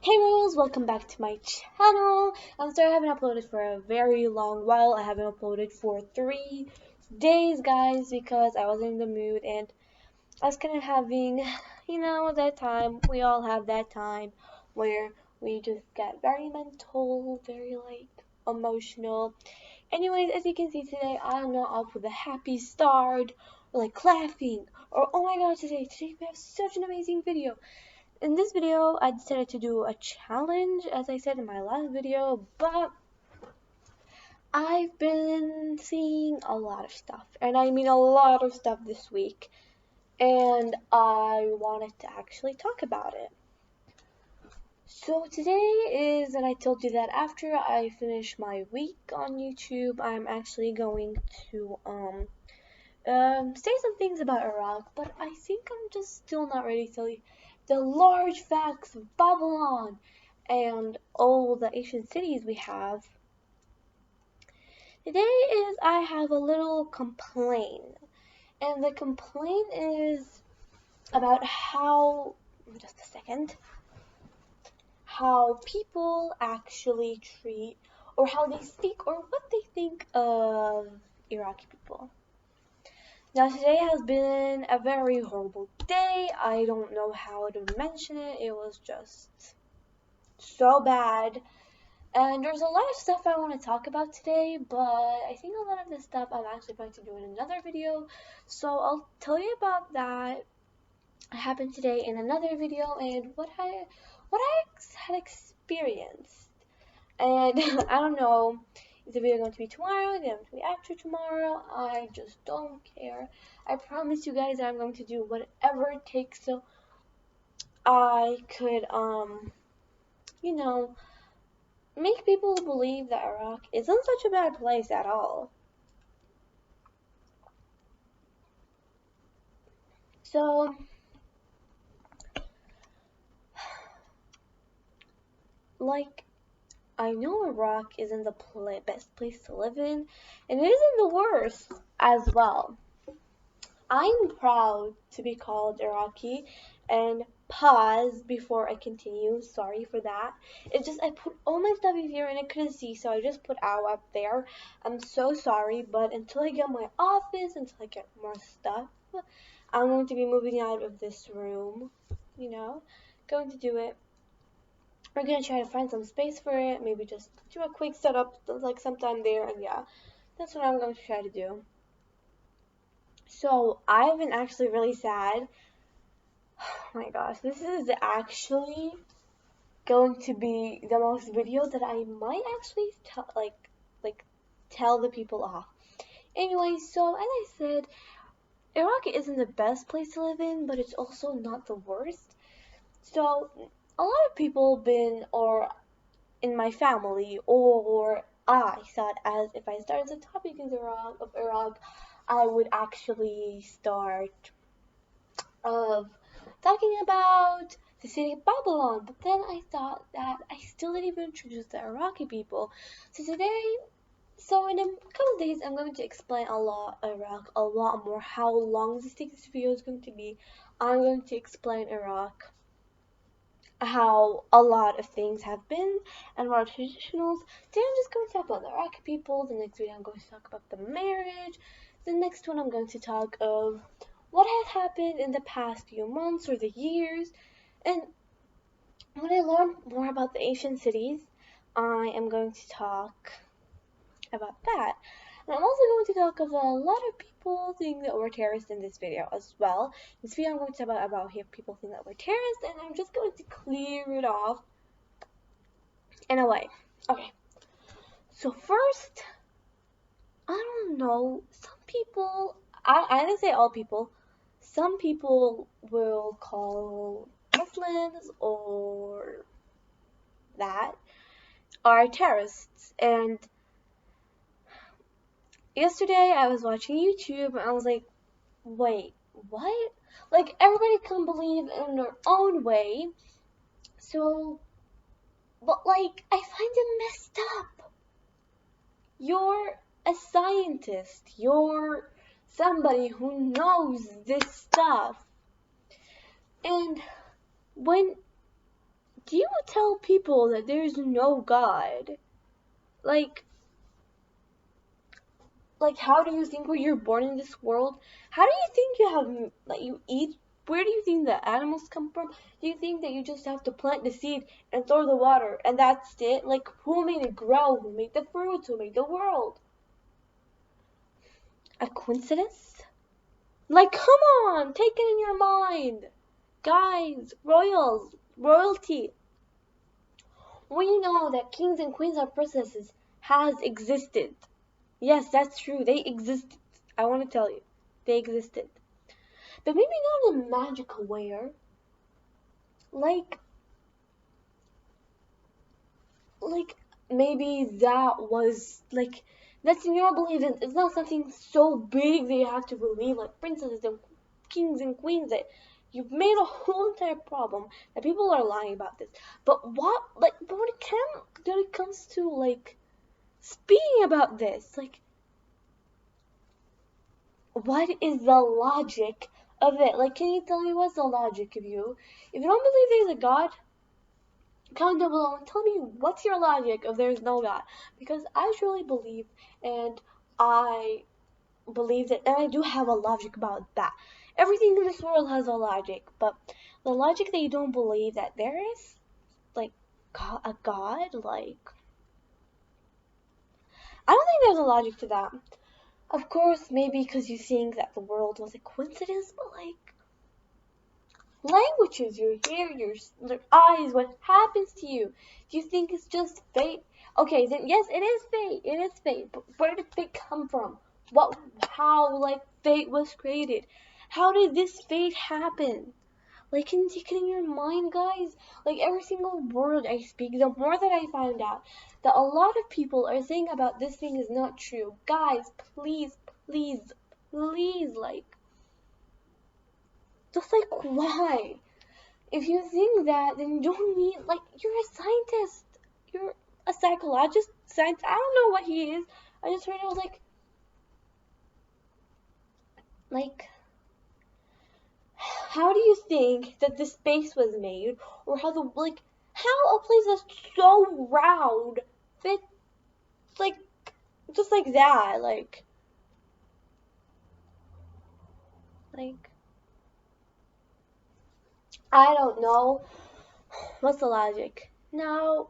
Hey Rose, welcome back to my channel. I'm sorry I haven't uploaded for a very long while. I haven't uploaded for 3 days, guys, because I wasn't in the mood and I was kind of having, that time. We all have that time where we just get very mental, very emotional. Anyways, as you can see today, I'm not up with a happy start, or laughing, or oh my god, today we have such an amazing video. In this video, I decided to do a challenge, as I said in my last video, but I've been seeing a lot of stuff, and I mean a lot of stuff this week, and I wanted to actually talk about it. So today is, and I told you that after I finish my week on YouTube, I'm actually going to say some things about Iraq, but I think I'm just still not ready to tell you the large facts of Babylon and all the ancient cities we have. Today is I have a little complaint, and the complaint is about how, just a second, how people actually treat, or how they speak, or what they think of Iraqi people. Now today has been a very horrible day. I don't know how to mention it. It was just so bad. And there's a lot of stuff I want to talk about today, but I think a lot of this stuff I'm actually going to do in another video. So I'll tell you about that happened today in another video and what I had experienced. And I don't know, is the video going to be tomorrow? Is it going to be after tomorrow? I just don't care. I promise you guys that I'm going to do whatever it takes so I could, make people believe that Iraq isn't such a bad place at all. So, I know Iraq isn't the best place to live in, and it isn't the worst as well. I'm proud to be called Iraqi, and pause before I continue. Sorry for that. It's just I put all my stuff in here and I couldn't see, so I just put ow up there. I'm so sorry, but until I get my office, until I get more stuff, I'm going to be moving out of this room. Going to do it. We're gonna try to find some space for it. Maybe just do a quick setup, sometime there, and yeah, that's what I'm going to try to do. So I've been actually really sad. Oh my gosh, this is actually going to be the most video that I might actually tell the people off. Anyway, so as I said, Iraq isn't the best place to live in, but it's also not the worst. So a lot of people or in my family, or I thought as if I started the topic of Iraq, I would actually start of talking about the city of Babylon, but then I thought that I still didn't even introduce the Iraqi people. So in a couple of days, I'm going to explain Iraq a lot more. How long this video is going to be. I'm going to explain Iraq, how a lot of things have been, and what are traditionals. Today I'm just going to talk about the Iraqi people. The next video I'm going to talk about the marriage. The next one I'm going to talk of what has happened in the past few months or the years. And when I learn more about the ancient cities, I am going to talk about that. And I'm also going to talk of a lot of people think that we're terrorists in this video as well. In this video I'm going to talk about people think that we're terrorists, and I'm just going to clear it off in a way. Okay. So first, I don't know, some people, I didn't say all people, some people will call Muslims or that are terrorists. And yesterday I was watching YouTube and I was like, wait, what? Everybody can believe in their own way. So, but I find it messed up. You're a scientist. You're somebody who knows this stuff. And when do you tell people that there's no God? Like, how do you think when you're born in this world? How do you think you have, like, you eat? Where do you think the animals come from? Do you think that you just have to plant the seed and throw the water and that's it? Like, who made it grow? Who made the fruits? Who made the world? A coincidence? Like, come on, take it in your mind. Guys, royalty. We know that kings and queens and princesses has existed. Yes, that's true. They existed. I want to tell you. They existed. But maybe not in a magical way. Like, maybe that was, like, that's in your belief. It's not something so big that you have to believe, like princesses and kings and queens, that you've made a whole entire problem that people are lying about this. But when it comes to, like, speaking about this, like, what is the logic of it? Like, can you tell me what's the logic of you? If you don't believe there's a God, comment down below and tell me what's your logic of there's no God. Because I truly believe, and I believe that, and I do have a logic about that. Everything in this world has a logic, but the logic that you don't believe that there is, like, a God, like, I don't think there's a logic to that. Of course, maybe because you think that the world was a coincidence, but, like, languages, your hair, your eyes, what happens to you? Do you think it's just fate? Okay, then yes, it is fate. It is fate. But where did fate come from? How, like, fate was created? How did this fate happen? Like, can you take it in your mind, guys? Like, every single word I speak, the more that I find out that a lot of people are saying about this thing is not true. Guys, please, please, please, like, just, like, why? If you think that, then you don't need, like, you're a scientist. You're a psychologist, science. I don't know what he is. I just heard it was like, how do you think that the space was made? Or how how a place that's so round fits, like, just like that, like, I don't know. What's the logic? Now,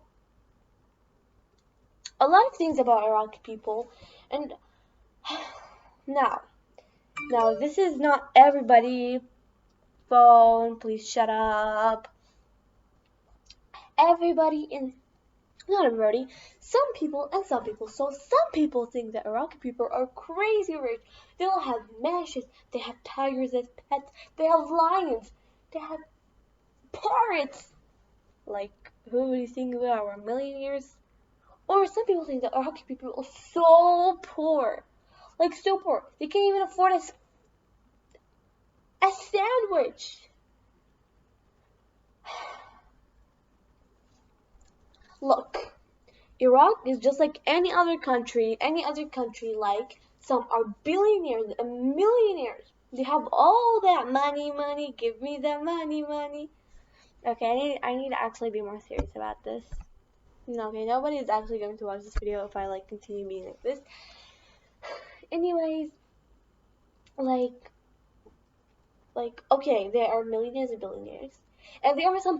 a lot of things about Iraqi people, and now, this is not everybody. Phone, please shut up. Not everybody, some people and some people. So some people think that Iraqi people are crazy rich. They'll have mansions, they have tigers as pets, they have lions, they have parrots. Like, who do you think we are? We're millionaires? Or some people think that Iraqi people are so poor. Like, so poor. They can't even afford a sandwich. Look, Iraq is just like any other country, like, some are billionaires and millionaires. They have all that money, give me that money. Okay, I need to actually be more serious about this. No, okay, nobody is actually going to watch this video if I, like, continue being like this. Anyways, like, okay, there are millionaires and billionaires. And there are some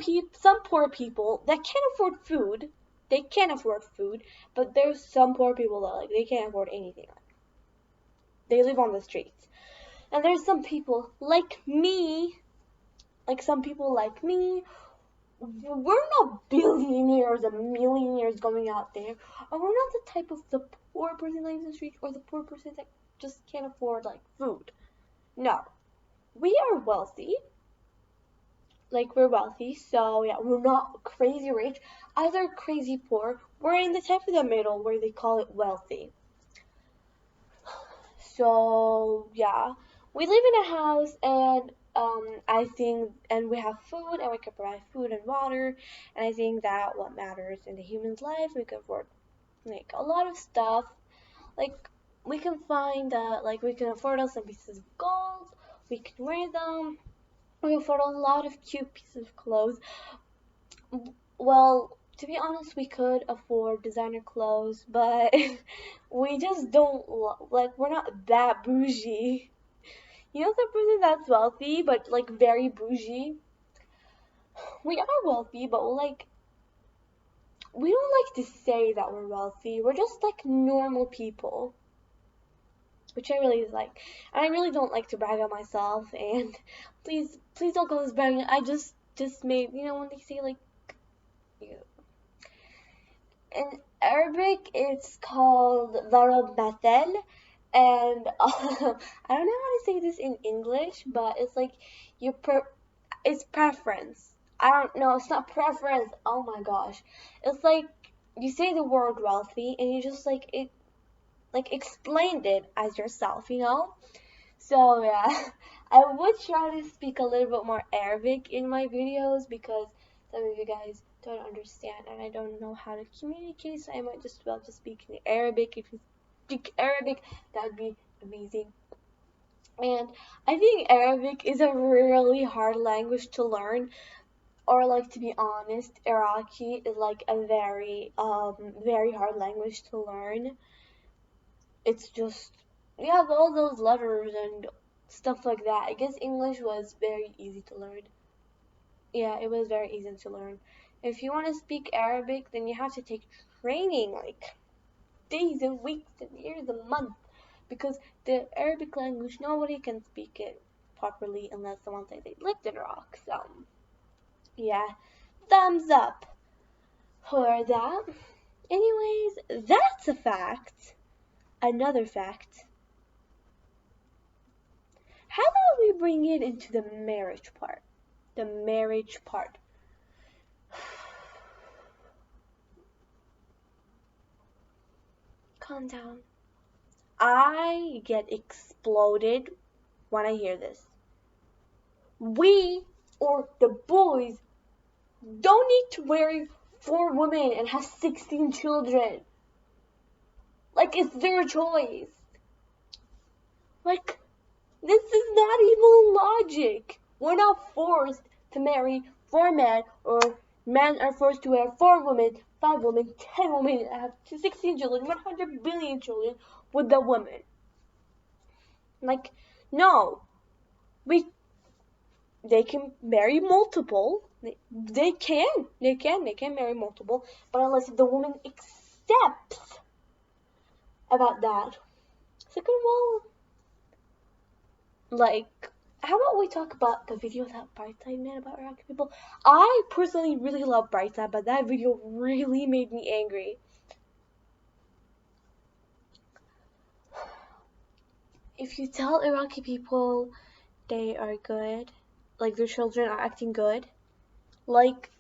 poor people that can't afford food. They can't afford food, but there's some poor people that, like, they can't afford anything. They live on the streets. And there's some people like me, we're not billionaires and millionaires going out there. And we're not the type of the poor person that lives on the street or the poor person that just can't afford, like, food. No. We are wealthy. Like, we're wealthy, so yeah, we're not crazy rich, either crazy poor. We're in the type of the middle where they call it wealthy. So yeah, we live in a house, and I think, and we have food, and we can provide food and water, and I think that what matters in the human's life, we can afford, like, a lot of stuff. Like, we can find like, we can afford us some pieces of gold, we can wear them. We afford a lot of cute pieces of clothes. Well, to be honest, we could afford designer clothes, but we just don't like, we're not that bougie. You know, the person that's wealthy but like very bougie. We are wealthy, but we don't like to say that we're wealthy. We're just like normal people, which I really like. And I really don't like to brag on myself. And please don't call this bragging. I just made, you know, when they say like, you know, in Arabic it's called ضرب مثل, and I don't know how to say this in English, but it's like it's preference. I don't know, it's not preference. Oh my gosh. It's like you say the word wealthy and you just like explained it as yourself, you know? So yeah, I would try to speak a little bit more Arabic in my videos because some of you guys don't understand and I don't know how to communicate, so I might just be able to speak in Arabic. If you speak Arabic, that would be amazing. And I think Arabic is a really hard language to learn, or like, to be honest, Iraqi is like a very hard language to learn. It's just, you have all those letters and stuff like that. I guess English was very easy to learn. Yeah, it was very easy to learn. If you want to speak Arabic, then you have to take training, like days and weeks and years and months, because the Arabic language, nobody can speak it properly unless someone says they lived in Iraq. So yeah, thumbs up for that. Anyways, that's a fact. Another fact. How about we bring it into the marriage part? The marriage part. Calm down. I get exploded when I hear this. We, or the boys, don't need to marry 4 women and have 16 children. Like, it's their choice. Like, this is not even logic. We're not forced to marry 4 men, or men are forced to marry 4 women, 5 women, 10 women, and have 16 children, 100 billion children with the woman. Like, no. They can marry multiple. They can marry multiple, but unless the woman accepts about that. Second of all, like, how about we talk about the video that Brightside made about Iraqi people? I personally really love Brightside, but that video really made me angry. If you tell Iraqi people they are good, like their children are acting good, like,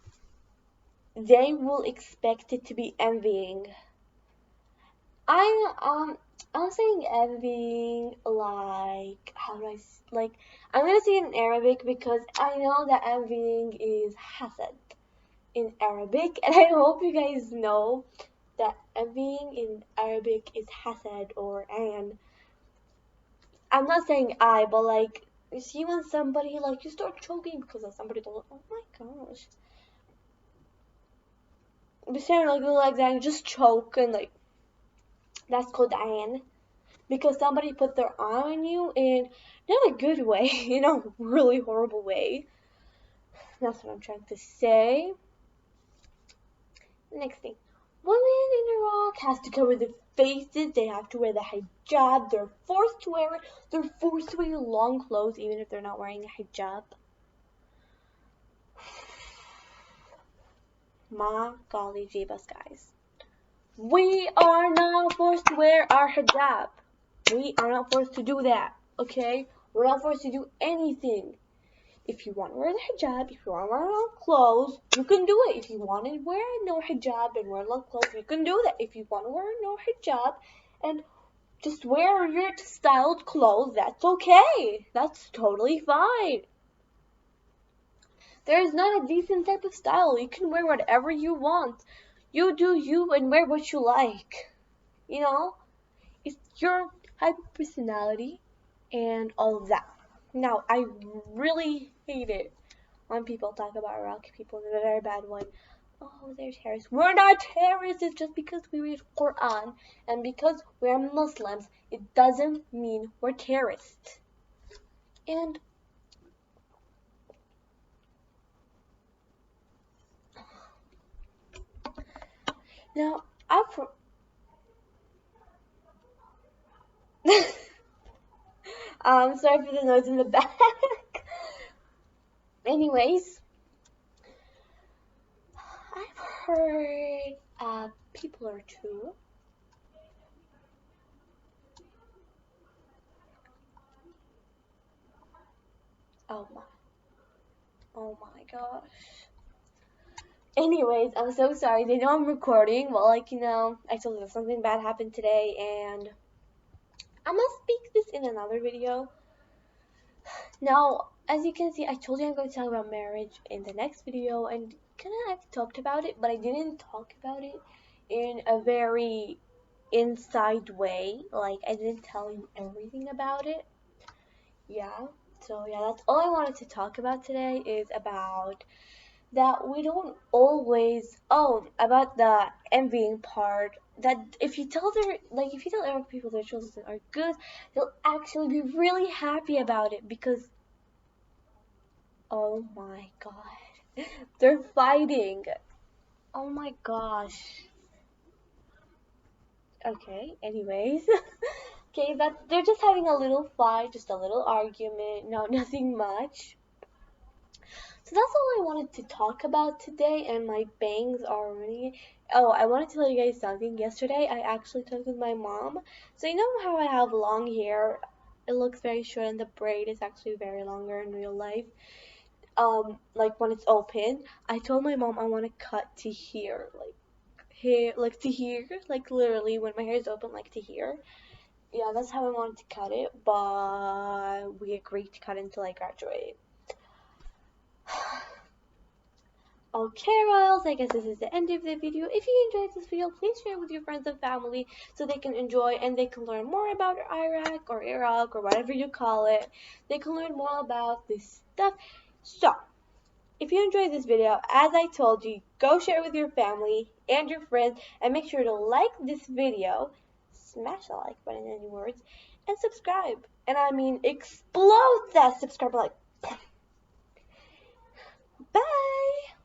they will expect it to be envying. I'm saying envying, like, how do I like, I'm gonna say it in Arabic because I know that envying is hasad in Arabic, and I hope you guys know that envying in Arabic is hasad or an. I'm not saying I, but like, you see when somebody, like, you start choking because of somebody, oh my gosh. Be saying like that and just choke, and like, that's called an. Because somebody put their arm on you in not a good way, in a really horrible way. That's what I'm trying to say. Next thing. Women in Iraq have to cover their faces, they have to wear the hijab, they're forced to wear it, they're forced to wear long clothes even if they're not wearing a hijab. Ma golly jeebus, guys. We are not forced to wear our hijab. We are not forced to do that, okay? We're not forced to do anything. If you want to wear the hijab, if you want to wear long clothes, you can do it. If you want to wear no hijab and wear long clothes, you can do that. If you want to wear no hijab and just wear your styled clothes, that's okay. That's totally fine. There is not a decent type of style. You can wear whatever you want. You do you and wear what you like. You know? It's your type of personality and all of that. Now, I really hate it when people talk about Iraqi people in a very bad way. Oh, they're terrorists. We're not terrorists. It's just because we read Quran and because we're Muslims, it doesn't mean we're terrorists. And now sorry for the noise in the back. Anyways, I've heard people or two. Oh my, oh my gosh. Anyways, I'm so sorry. They know I'm recording. Well, I told you that something bad happened today, and I'm gonna speak this in another video. Now, as you can see, I told you I'm going to talk about marriage in the next video, and kind of I've talked about it, but I didn't talk about it in a very inside way. Like, I didn't tell you everything about it. Yeah. So yeah, that's all I wanted to talk about today is about that we don't always about the envying part, that if you tell Arab people their children are good, they'll actually be really happy about it because oh my god, they're fighting. Oh my gosh. Okay, anyways. Okay, that they're just having a little fight, just a little argument, no, nothing much. So that's all I wanted to talk about today, and my bangs are already. Oh, I wanted to tell you guys something. Yesterday, I actually talked with my mom. So you know how I have long hair? It looks very short, and the braid is actually very longer in real life. Like when it's open, I told my mom I want to cut to here, like here, like to here, like literally when my hair is open, like to here. Yeah, that's how I wanted to cut it, but we agreed to cut until I graduate. Okay, Royals, I guess this is the end of the video. If you enjoyed this video, please share it with your friends and family so they can enjoy and they can learn more about Iraq or Iraq or whatever you call it. They can learn more about this stuff. So, if you enjoyed this video, as I told you, go share it with your family and your friends and make sure to like this video, smash the like button in any words, and subscribe. And I mean explode that subscribe like. Bye!